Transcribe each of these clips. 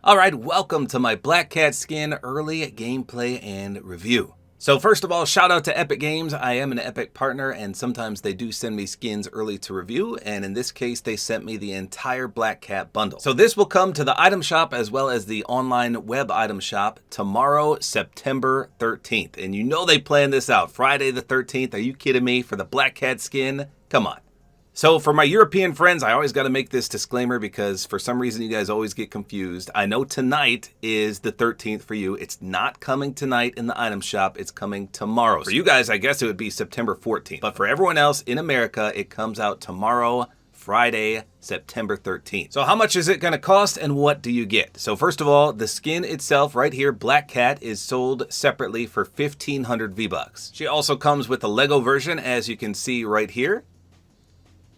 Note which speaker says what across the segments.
Speaker 1: Alright, welcome to my Black Cat skin early gameplay and review. So first of all, shout out to Epic Games. I am an Epic partner and sometimes they do send me skins early to review, and in this case they sent me the entire Black Cat bundle. So this will come to the item shop as well as the online web item shop tomorrow, September 13th. And you know they planned this out, Friday the 13th. Are you kidding me? For the Black Cat skin? Come on. So for my European friends, I always got to make this disclaimer because for some reason you guys always get confused. I know tonight is the 13th for you. It's not coming tonight in the item shop. It's coming tomorrow. For you guys, I guess it would be September 14th. But for everyone else in America, it comes out tomorrow, Friday, September 13th. So how much is it going to cost and what do you get? So first of all, the skin itself right here, Black Cat, is sold separately for 1,500 V-Bucks. She also comes with a Lego version, as you can see right here.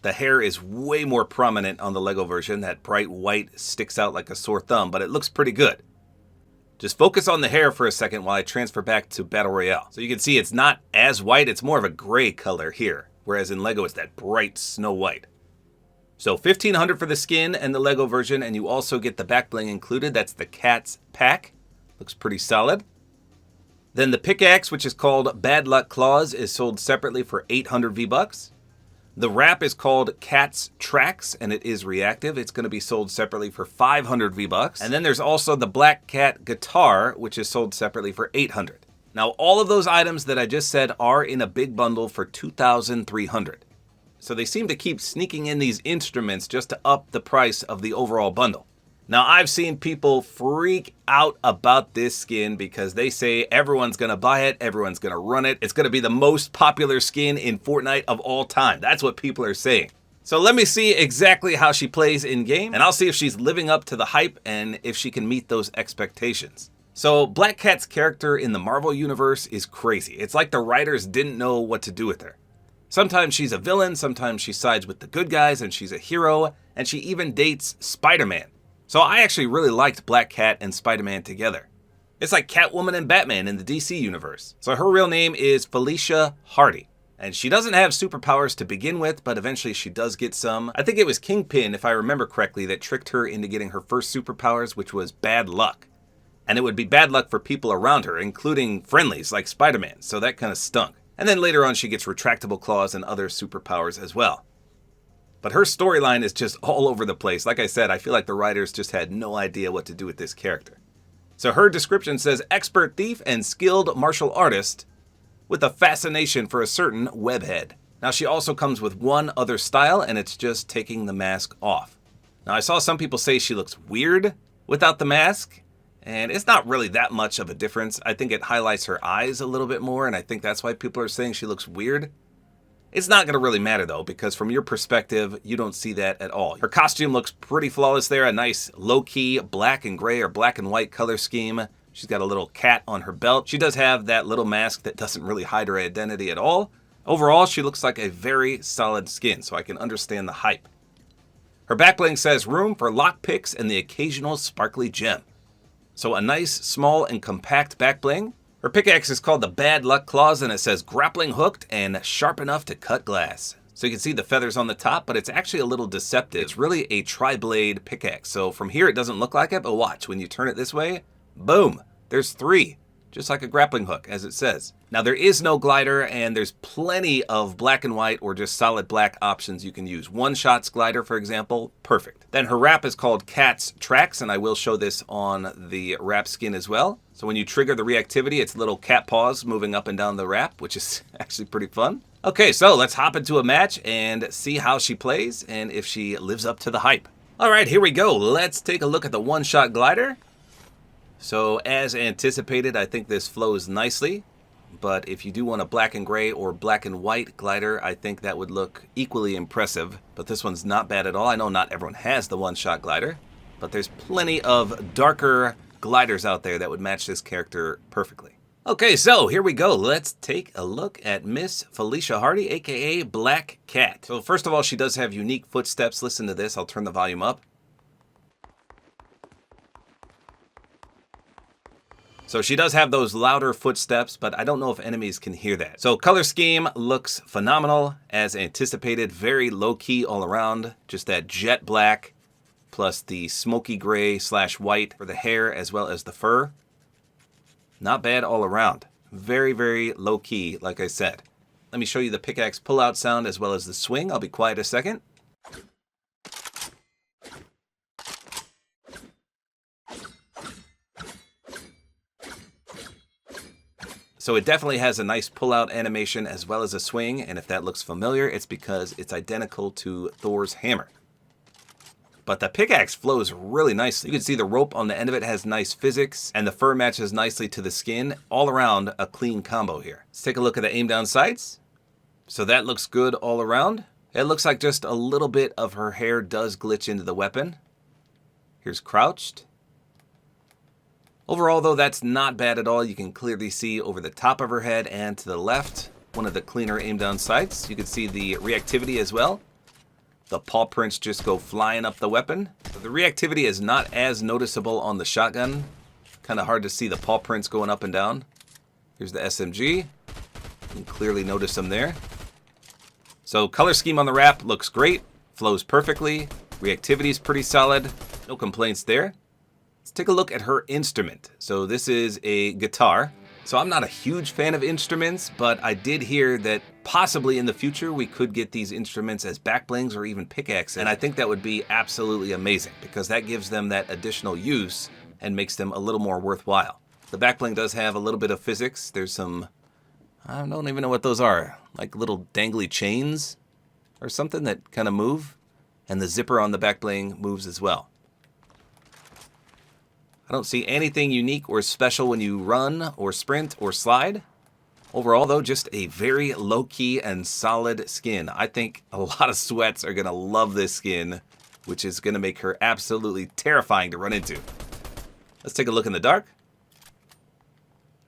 Speaker 1: The hair is way more prominent on the Lego version. That bright white sticks out like a sore thumb, but it looks pretty good. Just focus on the hair for a second while I transfer back to Battle Royale. So you can see it's not as white, it's more of a gray color here, whereas in Lego it's that bright snow white. So 1,500 for the skin and the Lego version, and you also get the back bling included. That's the Cat's Pack. Looks pretty solid. Then the pickaxe, which is called Bad Luck Claws, is sold separately for 800 V-Bucks. The wrap is called Cat's Tracks, and it is reactive. It's going to be sold separately for 500 V-Bucks. And then there's also the Black Cat Guitar, which is sold separately for 800. Now, all of those items that I just said are in a big bundle for 2,300. So they seem to keep sneaking in these instruments just to up the price of the overall bundle. Now, I've seen people freak out about this skin because they say everyone's going to buy it, everyone's going to run it. It's going to be the most popular skin in Fortnite of all time. That's what people are saying. So let me see exactly how she plays in-game, and I'll see if she's living up to the hype and if she can meet those expectations. So Black Cat's character in the Marvel Universe is crazy. It's like the writers didn't know what to do with her. Sometimes she's a villain, sometimes she sides with the good guys, and she's a hero, and she even dates Spider-Man. So I actually really liked Black Cat and Spider-Man together. It's like Catwoman and Batman in the DC universe. So her real name is Felicia Hardy. And she doesn't have superpowers to begin with, but eventually she does get some. I think it was Kingpin, if I remember correctly, that tricked her into getting her first superpowers, which was bad luck. And it would be bad luck for people around her, including friendlies like Spider-Man, so that kind of stunk. And then later on she gets retractable claws and other superpowers as well. But her storyline is just all over the place. Like I said, I feel like the writers just had no idea what to do with this character. So her description says, expert thief and skilled martial artist with a fascination for a certain webhead. Now she also comes with one other style, and it's just taking the mask off. Now I saw some people say she looks weird without the mask, and it's not really that much of a difference. I think it highlights her eyes a little bit more, and I think that's why people are saying she looks weird. It's not going to really matter though, because from your perspective, you don't see that at all. Her costume looks pretty flawless there, a nice low-key black and gray or black and white color scheme. She's got a little cat on her belt. She does have that little mask that doesn't really hide her identity at all. Overall, she looks like a very solid skin, so I can understand the hype. Her back bling says room for lockpicks and the occasional sparkly gem. So a nice, small, and compact back bling. Her pickaxe is called the Bad Luck Claws, and it says grappling hooked and sharp enough to cut glass. So you can see the feathers on the top, but it's actually a little deceptive. It's really a tri-blade pickaxe. So from here it doesn't look like it, but watch, when you turn it this way, boom, there's three. Just like a grappling hook, as it says. Now there is no glider, and there's plenty of black and white or just solid black options you can use. One shots glider, for example, perfect. Then her wrap is called Cat's Tracks, and I will show this on the wrap skin as well. So when you trigger the reactivity, it's little cat paws moving up and down the wrap, which is actually pretty fun. Okay, so let's hop into a match and see how she plays and if she lives up to the hype. All right, here we go. Let's take a look at the one-shot glider. So as anticipated, I think this flows nicely, but if you do want a black and gray or black and white glider, I think that would look equally impressive, but this one's not bad at all. I know not everyone has the one-shot glider, but there's plenty of darker gliders out there that would match this character perfectly. Okay, so here we go. Let's take a look at Miss Felicia Hardy, aka Black Cat. So first of all, she does have unique footsteps. Listen to this. I'll turn the volume up. So she does have those louder footsteps, but I don't know if enemies can hear that. So color scheme looks phenomenal as anticipated, very low key all around, just that jet black. plus the smoky gray / white for the hair as well as the fur. Not bad all around. Very, very low key, like I said. Let me show you the pickaxe pull-out sound as well as the swing. I'll be quiet a second. So it definitely has a nice pull-out animation as well as a swing, and if that looks familiar, it's because it's identical to Thor's hammer. But the pickaxe flows really nicely. You can see the rope on the end of it has nice physics, and the fur matches nicely to the skin. All around, a clean combo here. Let's take a look at the aim down sights. So that looks good all around. It looks like just a little bit of her hair does glitch into the weapon. Here's crouched. Overall, though, that's not bad at all. You can clearly see over the top of her head and to the left, one of the cleaner aim down sights. You can see the reactivity as well. The paw prints just go flying up the weapon. The reactivity is not as noticeable on the shotgun. Kind of hard to see the paw prints going up and down. Here's the SMG. You can clearly notice them there. So color scheme on the wrap looks great. Flows perfectly. Reactivity is pretty solid. No complaints there. Let's take a look at her instrument. So this is a guitar. So I'm not a huge fan of instruments, but I did hear that possibly in the future we could get these instruments as backblings or even pickaxes. And I think that would be absolutely amazing because that gives them that additional use and makes them a little more worthwhile. The backbling does have a little bit of physics. There's some, I don't even know what those are, like little dangly chains or something that kind of move. And the zipper on the backbling moves as well. I don't see anything unique or special when you run or sprint or slide. Overall, though, just a very low-key and solid skin. I think a lot of sweats are going to love this skin, which is going to make her absolutely terrifying to run into. Let's take a look in the dark.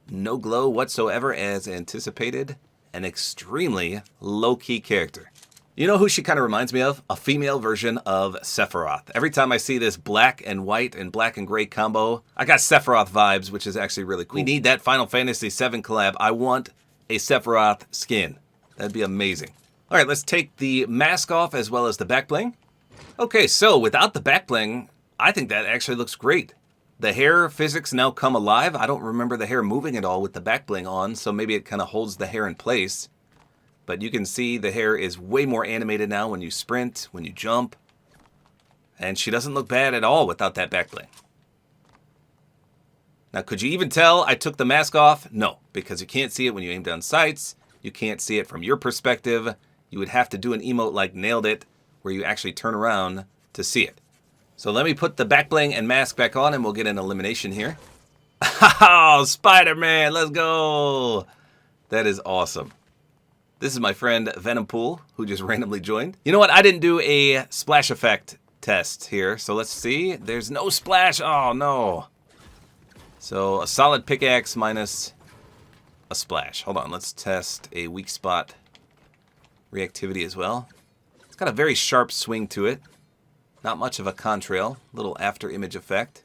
Speaker 1: No glow whatsoever as anticipated. An extremely low-key character. You know who she kind of reminds me of? A female version of Sephiroth. Every time I see this black and white and black and gray combo, I got Sephiroth vibes, which is actually really cool. We need that Final Fantasy VII collab. I want a Sephiroth skin. That'd be amazing. All right, let's take the mask off as well as the back bling. Okay, so without the back bling, I think that actually looks great. The hair physics now come alive. I don't remember the hair moving at all with the back bling on, so maybe it kind of holds the hair in place. But you can see the hair is way more animated now when you sprint, when you jump. And she doesn't look bad at all without that back bling. Now, could you even tell I took the mask off? No, because you can't see it when you aim down sights. You can't see it from your perspective. You would have to do an emote like Nailed It, where you actually turn around to see it. So let me put the back bling and mask back on, and we'll get an elimination here. Oh, Spider-Man, let's go! That is awesome. This is my friend Venompool, who just randomly joined. You know what? I didn't do a splash effect test here, so let's see. There's no splash. Oh, no. So a solid pickaxe minus a splash. Hold on. Let's test a weak spot reactivity as well. It's got a very sharp swing to it. Not much of a contrail. Little after image effect.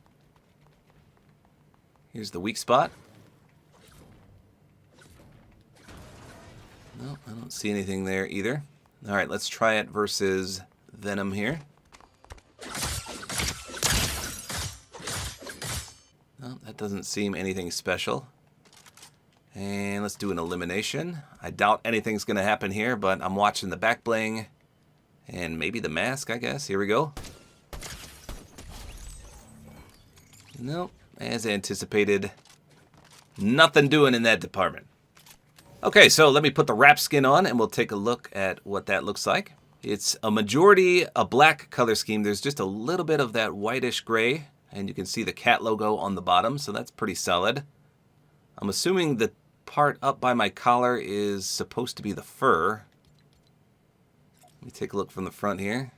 Speaker 1: Here's the weak spot. No, I don't see anything there either. All right, let's try it versus Venom here. No, that doesn't seem anything special. And let's do an elimination. I doubt anything's going to happen here, but I'm watching the back bling and maybe the mask, I guess. Here we go. Nope, as anticipated. Nothing doing in that department. Okay, so let me put the wrap skin on and we'll take a look at what that looks like. It's a majority a black color scheme. There's just a little bit of that whitish gray, and you can see the cat logo on the bottom, so that's pretty solid. I'm assuming the part up by my collar is supposed to be the fur. Let me take a look from the front here.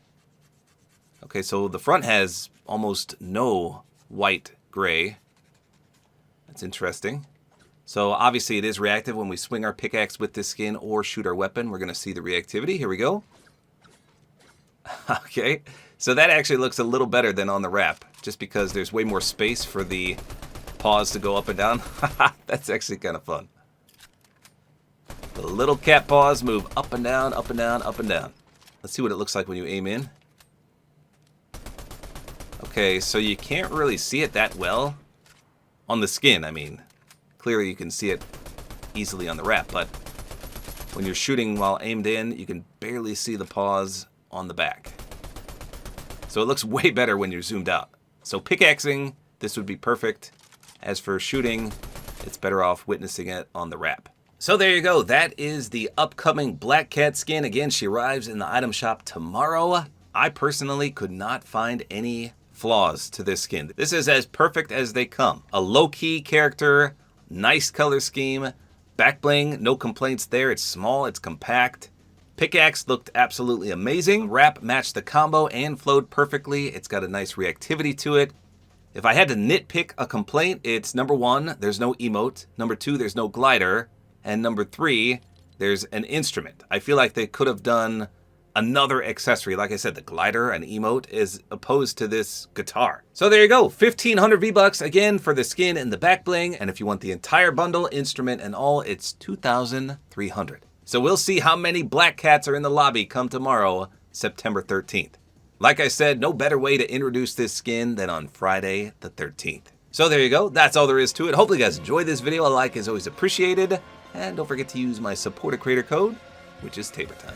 Speaker 1: Okay, so the front has almost no white gray. That's interesting. So obviously it is reactive when we swing our pickaxe with this skin or shoot our weapon. We're going to see the reactivity. Here we go. Okay, so that actually looks a little better than on the wrap, just because there's way more space for the paws to go up and down. That's actually kind of fun. The little cat paws move up and down, up and down, up and down. Let's see what it looks like when you aim in. Okay, so you can't really see it that well on the skin. I mean, clearly you can see it easily on the wrap, but when you're shooting while aimed in, you can barely see the paws on the back. So it looks way better when you're zoomed out. So pickaxing, this would be perfect. As for shooting, it's better off witnessing it on the wrap. So there you go. That is the upcoming Black Cat skin. Again, she arrives in the item shop tomorrow. I personally could not find any flaws to this skin. This is as perfect as they come. A low-key character, nice color scheme, back bling, no complaints there. It's small, it's compact. Pickaxe looked absolutely amazing. Wrap matched the combo and flowed perfectly. It's got a nice reactivity to it. If I had to nitpick a complaint, it's number 1, there's no emote. Number 2, there's no glider. And number 3, there's an instrument. I feel like they could have done another accessory. Like I said, the glider, an emote, is opposed to this guitar. So there you go, 1,500 V-Bucks again for the skin and the back bling. And if you want the entire bundle, instrument and all, it's 2,300. So we'll see how many Black Cats are in the lobby come tomorrow, September 13th. Like I said, no better way to introduce this skin than on Friday the 13th. So there you go, that's all there is to it. Hopefully you guys enjoyed this video. A like is always appreciated. And don't forget to use my Support-A-Creator code, which is tabortime.